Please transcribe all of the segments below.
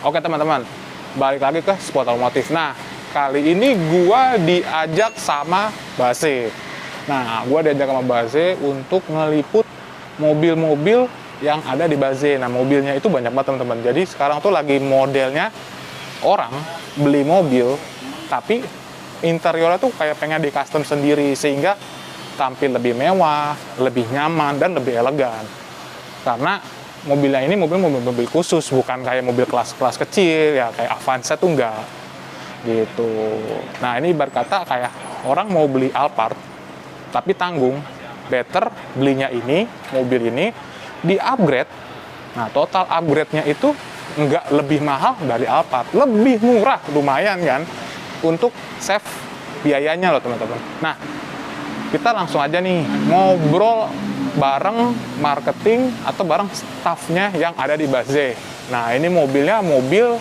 Oke teman-teman, balik lagi ke spot otomotif. Nah, kali ini gua diajak sama Base. Nah, gua diajak sama Base untuk ngeliput mobil-mobil yang ada di Base. Nah, mobilnya itu banyak banget teman-teman. Jadi sekarang tuh lagi modelnya orang beli mobil, tapi interiornya tuh kayak pengen di custom sendiri sehingga tampil lebih mewah, lebih nyaman, dan lebih elegan. Karena mobilnya ini mobil khusus, bukan kayak mobil kelas-kelas kecil ya kayak Avanza tuh enggak gitu. Nah, ini berkata kayak orang mau beli Alphard tapi tanggung, better belinya ini, mobil ini di upgrade. Nah, total upgrade-nya itu enggak lebih mahal dari Alphard, lebih murah, lumayan kan, untuk save biayanya loh teman-teman. Nah, kita langsung aja nih ngobrol bareng marketing atau bareng staffnya yang ada di Base. Nah, ini mobilnya mobil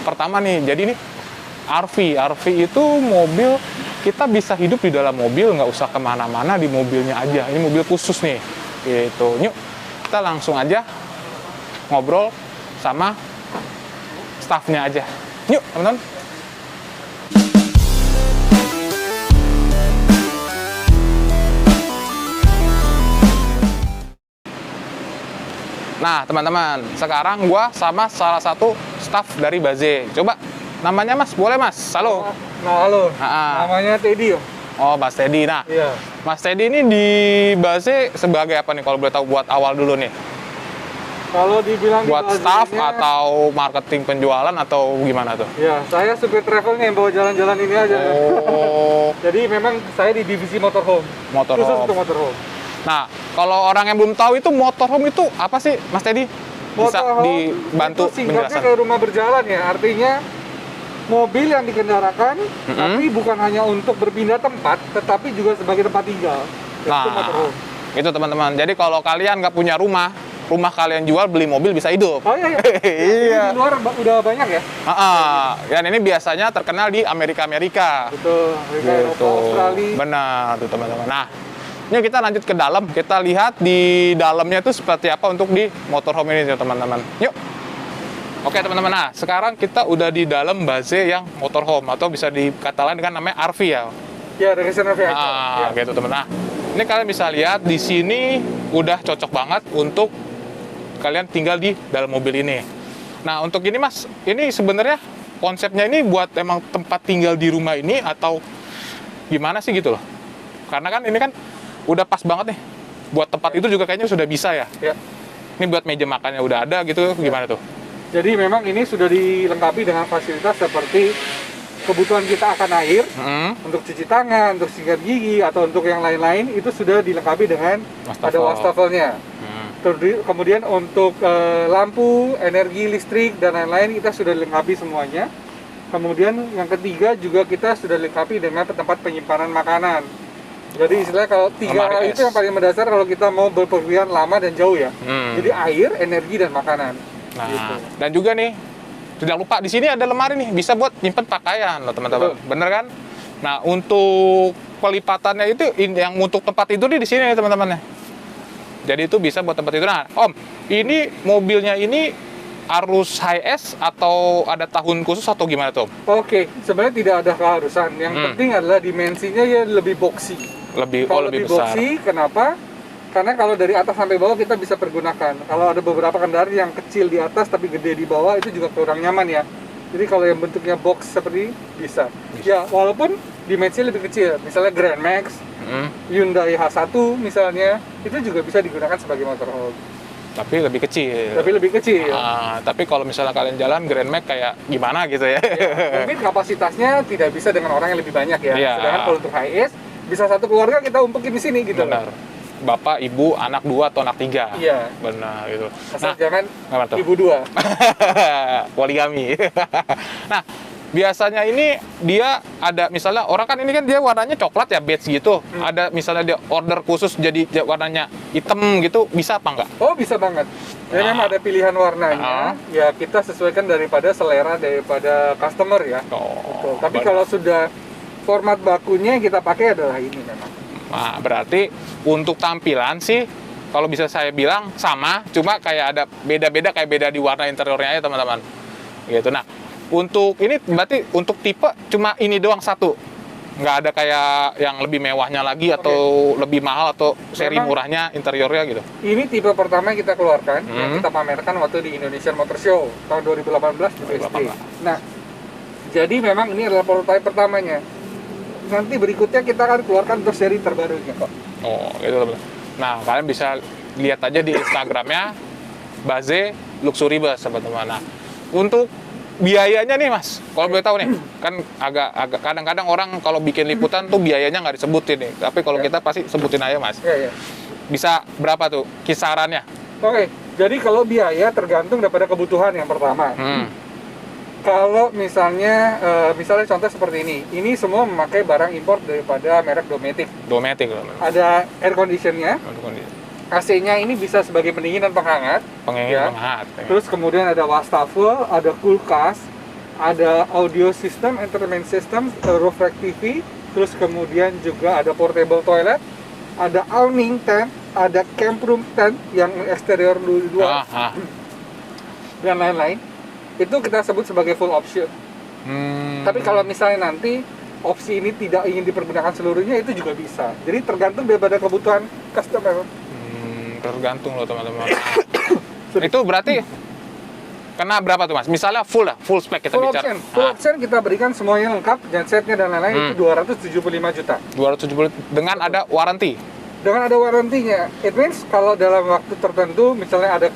pertama nih. Jadi ini RV itu mobil kita bisa hidup di dalam mobil, nggak usah kemana-mana, di mobilnya aja. Ini mobil khusus nih gitu. Yuk kita langsung aja ngobrol sama staffnya aja. Yuk teman-teman. Nah, teman-teman, sekarang gua sama salah satu staff dari Base. Coba namanya Mas, boleh Mas? Halo. Nah, halo. Namanya Teddy. Oh, Mas Teddy. Nah, iya. Mas Teddy ini di Base sebagai apa nih kalau boleh tahu buat awal dulu nih? Kalau dibilang buat staff atau marketing penjualan atau gimana tuh? Ya, saya supir travel nih yang bawa jalan-jalan ini aja. Oh. Jadi memang saya di divisi motorhome. Khusus untuk motorhome. Nah, kalau orang yang belum tahu itu motorhome itu apa sih, Mas Teddy? Bisa dibantu itu singkatnya kayak rumah berjalan ya. Artinya mobil yang dikendarakan, tapi bukan hanya untuk berpindah tempat, tetapi juga sebagai tempat tinggal. Nah, itu motorhome. Itu teman-teman. Jadi kalau kalian nggak punya rumah kalian jual, beli mobil bisa hidup. Oh iya. Iya. Di luar udah banyak ya? Dan ini biasanya terkenal di Amerika. Betul. Amerika, Eropa, Australia. Benar tuh teman-teman. Nah, ini kita lanjut ke dalam, kita lihat di dalamnya itu seperti apa untuk di motorhome ini teman-teman. Yuk. Oke teman-teman, nah sekarang kita udah di dalam Base yang motorhome atau bisa dikatakan dengan namanya RV ya. Ya, register RV. Gitu teman. Nah, ini kalian bisa lihat di sini udah cocok banget untuk kalian tinggal di dalam mobil ini. Nah, untuk ini Mas, ini sebenarnya konsepnya ini buat emang tempat tinggal di rumah ini atau gimana sih gitu loh? Karena kan ini kan udah pas banget nih buat tempat itu juga kayaknya sudah bisa ya. Ini buat meja makannya udah ada gitu, gimana tuh? Jadi memang ini sudah dilengkapi dengan fasilitas seperti kebutuhan kita akan air, untuk cuci tangan, untuk sikat gigi atau untuk yang lain-lain itu sudah dilengkapi dengan ada wastafelnya. Kemudian untuk lampu, energi listrik dan lain-lain kita sudah dilengkapi semuanya. Kemudian yang ketiga juga kita sudah dilengkapi dengan tempat penyimpanan makanan. Jadi istilahnya kalau tiga hal itu yang paling mendasar kalau kita mau berpergian lama dan jauh ya. Jadi air, energi, dan makanan. Nah, gitu. Dan juga nih, tidak lupa di sini ada lemari nih, bisa buat nyimpen pakaian loh teman-teman. Bener kan? Nah, untuk pelipatannya itu yang untuk tempat tidur di sini nih teman-teman. Jadi itu bisa buat tempat tidur. Nah, Om, ini mobilnya ini harus HS atau ada tahun khusus atau gimana tuh? Oke, sebenarnya tidak ada keharusan. Yang penting adalah dimensinya ya lebih boxy. Lebih lebih besar. Boxy, kenapa? Karena kalau dari atas sampai bawah kita bisa pergunakan. Kalau ada beberapa kendaraan yang kecil di atas tapi gede di bawah itu juga kurang nyaman ya. Jadi kalau yang bentuknya box seperti bisa. Ya, walaupun dimensinya lebih kecil. Misalnya Grand Max, Hyundai H1 misalnya, itu juga bisa digunakan sebagai motorhome. Tapi lebih kecil. Tapi kalau misalnya kalian jalan Grand Max kayak gimana gitu ya. Mungkin kapasitasnya tidak bisa dengan orang yang lebih banyak ya. Sedangkan kalau untuk HS bisa satu keluarga kita umpekin di sini gitu. Benar. Bapak, ibu, anak 2 atau anak 3. Iya. Benar gitu. Asal jangan ibu 2. Poligami. Nah, biasanya ini dia ada misalnya orang kan ini kan dia warnanya coklat ya, beige gitu. Ada misalnya dia order khusus jadi warnanya hitam gitu, bisa apa enggak? Oh, bisa banget. Jadi memang ada pilihan warnanya. Ya kita sesuaikan daripada selera daripada customer ya. Gitu. Tapi kalau sudah format bakunya yang kita pakai adalah ini memang. Nah, berarti untuk tampilan sih kalau bisa saya bilang sama, cuma kayak ada beda-beda kayak beda di warna interiornya aja teman-teman. gitu. Nah, untuk ini berarti untuk tipe cuma ini doang satu, nggak ada kayak yang lebih mewahnya lagi atau lebih mahal atau seri Memang murahnya interiornya gitu. ini tipe pertama yang kita keluarkan, yang kita pamerkan waktu di Indonesian Motor Show tahun 2018 di BSD. Nah, jadi memang ini adalah prototipe pertamanya. Nanti berikutnya kita akan keluarkan untuk seri terbarunya kok. Oh, gitu teman-teman. Nah, kalian bisa lihat aja di Instagramnya Baze Luxury Bus, teman-teman. Nah, untuk biayanya nih Mas, kalau boleh tahu nih, kan agak kadang-kadang orang kalau bikin liputan tuh biayanya nggak disebutin nih, tapi kalau kita pasti sebutin aja Mas. Iya. Bisa berapa tuh kisarannya? Oke, jadi kalau biaya tergantung daripada kebutuhan yang pertama. Kalau misalnya contoh seperti ini semua memakai barang impor daripada merek Dometic. Dometic. Ada air conditionnya, AC-nya ini bisa sebagai pendingin dan penghangat. Penghangat. Terus kemudian ada wastafel, ada kulkas, ada audio system, entertainment system, roof rack TV, terus kemudian juga ada portable toilet, ada awning tent, ada camp room tent yang eksterior dua, dan lain-lain. Itu kita sebut sebagai full option. Tapi kalau misalnya nanti opsi ini tidak ingin dipergunakan seluruhnya, itu juga bisa. Jadi tergantung daripada kebutuhan customer. Tergantung loh teman-teman. Itu berarti kena berapa tuh Mas? Misalnya full spek kita bicara. Full option kita berikan semuanya lengkap, gensetnya dan lain-lain itu 275 juta. 270 dengan ada warranty. Dengan ada warantinya, it means kalau dalam waktu tertentu misalnya ada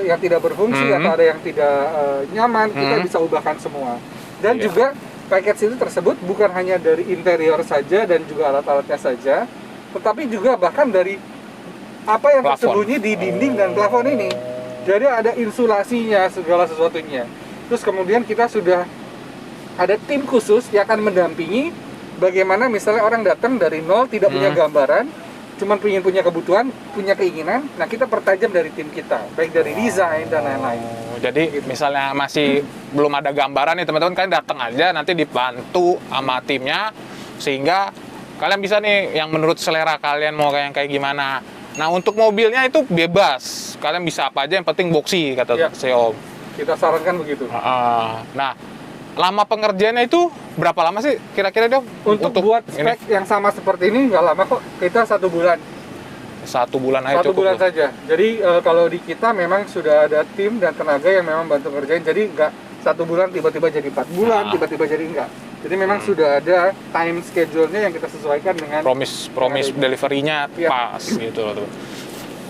yang tidak berfungsi atau ada yang tidak nyaman, kita bisa ubahkan semua. Dan juga package itu tersebut bukan hanya dari interior saja dan juga alat-alatnya saja, tetapi juga bahkan dari apa yang tersembunyi di dinding dan plafon ini. Jadi ada insulasinya segala sesuatunya. Terus kemudian kita sudah ada tim khusus yang akan mendampingi bagaimana misalnya orang datang dari nol tidak punya gambaran, cuman punya kebutuhan, punya keinginan, nah kita pertajam dari tim kita, baik dari desain dan lain-lain. Jadi gitu. Misalnya masih belum ada gambaran nih teman-teman, kalian datang aja, nanti dibantu sama timnya, sehingga kalian bisa nih yang menurut selera kalian mau kayak gimana. Nah untuk mobilnya itu bebas, kalian bisa apa aja, yang penting boxy kata Om. Kita sarankan begitu. Nah, lama pengerjaannya itu berapa lama sih kira-kira dong? Untuk buat spek yang sama seperti ini nggak lama kok, kita 1 bulan. 1 bulan aja cukup. 1 bulan saja. Jadi kalau di kita memang sudah ada tim dan tenaga yang memang bantu ngerjain. Jadi nggak 1 bulan tiba-tiba jadi 4 bulan, tiba-tiba jadi enggak. Jadi memang sudah ada time schedule-nya yang kita sesuaikan dengan promise delivery-nya pas gitu loh.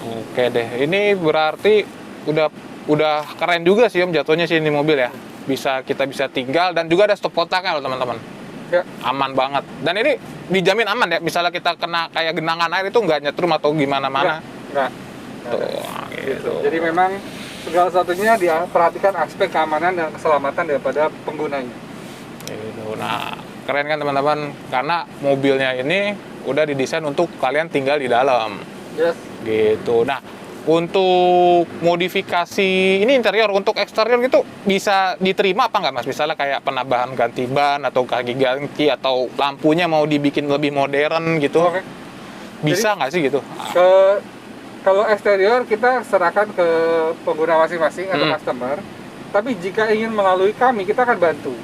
Oke deh. Ini berarti udah keren juga sih Om jatuhnya sih ini mobil ya. Kita bisa tinggal dan juga ada stop kontaknya loh teman-teman. Aman banget. Dan ini dijamin aman ya. Misalnya kita kena kayak genangan air itu nggak nyetrum atau gimana-mana. Nggak. Gitu. Jadi memang segala satunya dia perhatikan aspek keamanan dan keselamatan daripada penggunanya. Gitu. Nah, keren kan teman-teman? Karena mobilnya ini udah didesain untuk kalian tinggal di dalam. Yes. Gitu. Nah, untuk modifikasi ini interior, untuk eksterior gitu bisa diterima apa nggak Mas? Misalnya kayak penambahan ganti ban atau kaki ganti atau lampunya mau dibikin lebih modern gitu. Bisa nggak sih gitu? Kalau eksterior kita serahkan ke pengguna masing-masing atau customer. Tapi jika ingin melalui kami, kita akan bantu.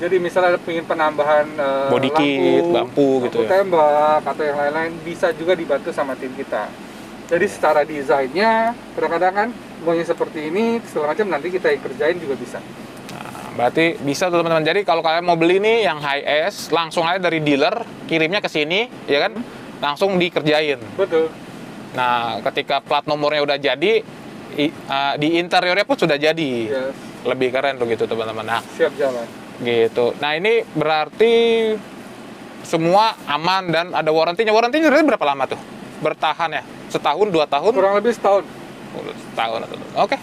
Jadi misalnya ingin penambahan body kit, lampu gitu ya. Tembak atau yang lain-lain bisa juga dibantu sama tim kita. Jadi secara desainnya kadang-kadang kan maunya seperti ini segala macam, nanti kita yang kerjain juga bisa. Nah, berarti bisa tuh teman-teman. Jadi kalau kalian mau beli nih yang high S, langsung aja dari dealer kirimnya ke sini, ya kan? Langsung dikerjain. Betul. Nah, ketika plat nomornya udah jadi, di interiornya pun sudah jadi. Yes. Lebih keren tuh gitu teman-teman. Nah, siap jalan. Gitu. Nah ini berarti semua aman dan ada warantinya. Warantinya berapa lama tuh? Bertahan ya? Setahun, 2 tahun? Kurang lebih setahun. Setahun atau oke.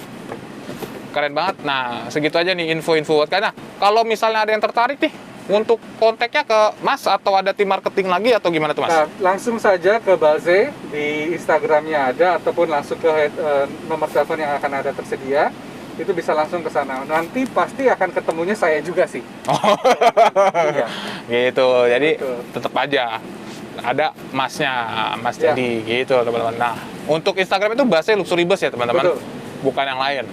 Keren banget. Nah, segitu aja nih info-info buat kalian. Nah, kalau misalnya ada yang tertarik nih untuk kontaknya ke Mas atau ada tim marketing lagi atau gimana tuh Mas? Nah, langsung saja ke Baze, di Instagramnya ada, ataupun langsung ke nomor telepon yang akan ada tersedia. Itu bisa langsung ke sana. Nanti pasti akan ketemunya saya juga sih. Iya. Gitu. Jadi tetap aja ada Masnya, Mas Jadi gitu teman-teman. Nah, untuk Instagram itu Baze Luxury Bus ya teman-teman. Bukan yang lain.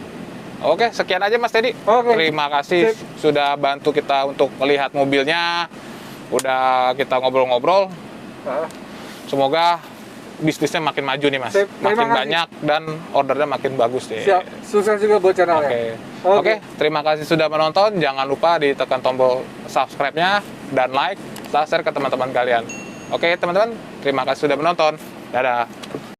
Oke, sekian aja Mas Teddy. Oke. Terima kasih Sip. sudah bantu kita untuk melihat mobilnya. Udah kita ngobrol-ngobrol. Nah, Semoga bisnisnya makin maju nih Mas. Sip. Terima Makin kasih. banyak dan ordernya makin bagus deh. siap. Sukses juga buat channelnya. Oke. Oke. Oke, terima kasih sudah menonton. Jangan lupa ditekan tombol subscribe-nya dan like, share ke teman-teman kalian. Oke, teman-teman, terima kasih sudah menonton. Dadah.